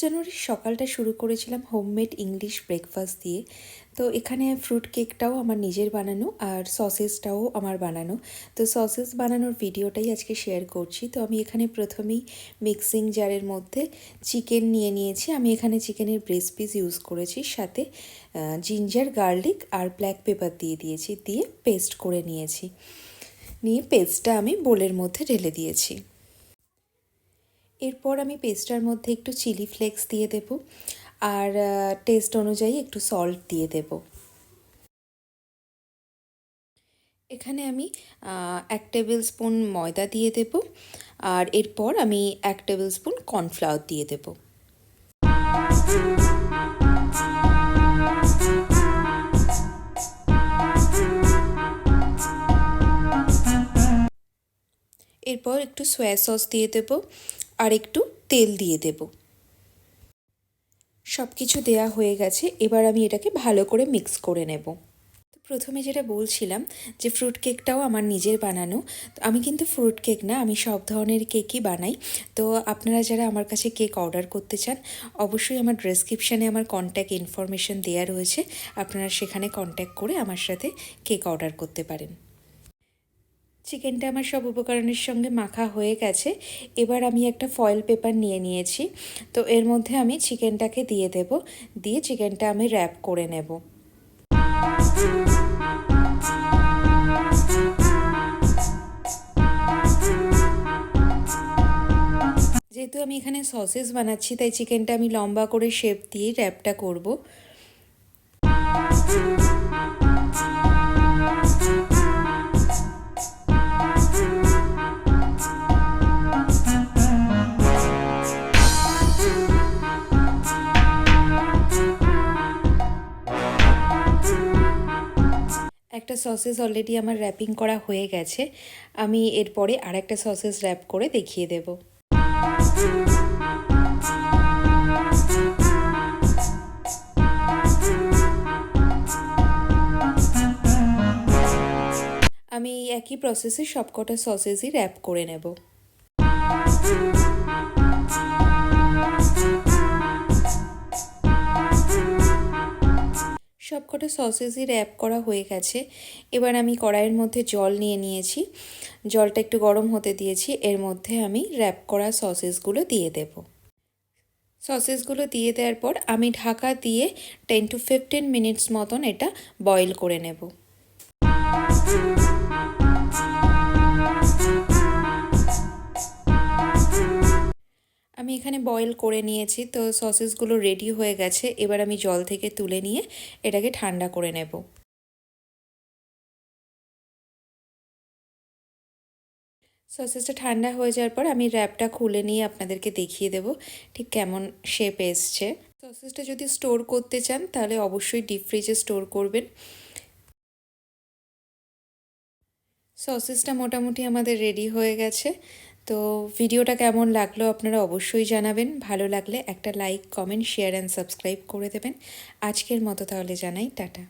জানুয়ারির সকালটা শুরু করেছিলাম হোমমেড ইংলিশ ব্রেকফাস্ট দিয়ে। তো এখানে ফ্রুট কেকটাও আমার নিজের বানানো আর সসেসটাও আমার বানানো। তো সসেস বানানোর ভিডিওটাই আজকে শেয়ার করছি। তো আমি এখানে প্রথমেই মিক্সিং জারের মধ্যে চিকেন নিয়ে নিয়েছি। আমি এখানে চিকেনের ব্রেস্ট পিস ইউজ করেছি, সাথে জিঞ্জার, গার্লিক আর ব্ল্যাক পেপার দিয়ে দিয়েছি, দিয়ে পেস্ট করে নিয়েছি। নিয়ে পেস্টটা আমি বোলের মধ্যে ঢেলে দিয়েছি। এরপর আমি পেস্টটার মধ্যে একটু চিলি ফ্লেক্স দিয়ে দেব আর টেস্ট অনুযায়ী একটু সল্ট দিয়ে দেব। এখানে আমি 1 টেবিল স্পুন ময়দা দিয়ে দেব আর এরপর আমি 1 টেবিল স্পুন কর্নফ্লাওয়ার দিয়ে দেব। এরপর একটু সয়া সস দিয়ে দেব আর একটু তেল দিয়ে দেব। সব কিছু দেয়া হয়ে গেছে, এবার আমি এটাকে ভালো করে মিক্স করে নেব। প্রথমে যেটা বলছিলাম যে ফ্রুট কেকটাও আমার নিজের বানানো। তো আমি কিন্তু ফ্রুট কেক না, আমি সব ধরনের কেকই বানাই। তো আপনারা যারা আমার কাছে কেক অর্ডার করতে চান, অবশ্যই আমার ডেসক্রিপশানে আমার কন্ট্যাক্ট ইনফরমেশন দেওয়া রয়েছে, আপনারা সেখানে কন্ট্যাক্ট করে আমার সাথে কেক অর্ডার করতে পারেন। চিকেনটা আমার সব উপকরণের সঙ্গে মাখা হয়ে গেছে। এবার আমি একটা ফয়েল পেপার নিয়ে নিয়েছি। তো এর মধ্যে আমি চিকেনটাকে দিয়ে দেব, দিয়ে চিকেনটা আমি র্যাপ করে নেব। যেহেতু আমি এখানে সসেস বানাচ্ছি, তাই চিকেনটা আমি লম্বা করে শেপ দিয়ে র্যাপটা করব। একটা সসেস অলরেডি আমার র্যাপিং করা হয়ে গেছে, আমি এরপরে আরেকটা সসেস র্যাপ করে দেখিয়ে দেব। আমি একই প্রসেসে সবকটা সসেসই র্যাপ করে নেব। সবকটা সসেসই র্যাপ করা হয়ে গেছে। এবার আমি কড়াইয়ের মধ্যে জল নিয়ে নিয়েছি, জলটা একটু গরম হতে দিয়েছি। এর মধ্যে আমি র্যাপ করা সসেসগুলো দিয়ে দেব। সসেসগুলো দিয়ে দেওয়ার পর আমি ঢাকা দিয়ে 10 to 15 মিনিটস মতন এটা বয়েল করে নেব। আমি এখানে বয়েল করে নিয়েছি, তো সসেসগুলো রেডি হয়ে গেছে। এবার আমি জল থেকে তুলে নিয়ে এটাকে ঠান্ডা করে নেব। সসেসটা ঠান্ডা হয়ে যাওয়ার পর আমি র্যাপটা খুলে নিয়ে আপনাদেরকে দেখিয়ে দেব ঠিক কেমন শেপ এসছে। সসেসটা যদি স্টোর করতে চান তাহলে অবশ্যই ডিপ ফ্রিজে স্টোর করবেন। সসেসটা মোটামুটি আমাদের রেডি হয়ে গেছে। তো ভিডিওটা কেমন লাগলো আপনারা অবশ্যই জানাবেন। ভালো লাগলে একটা like, comment, share and subscribe করে দেবেন। আজকের মতো তাহলে জানাই টাটা।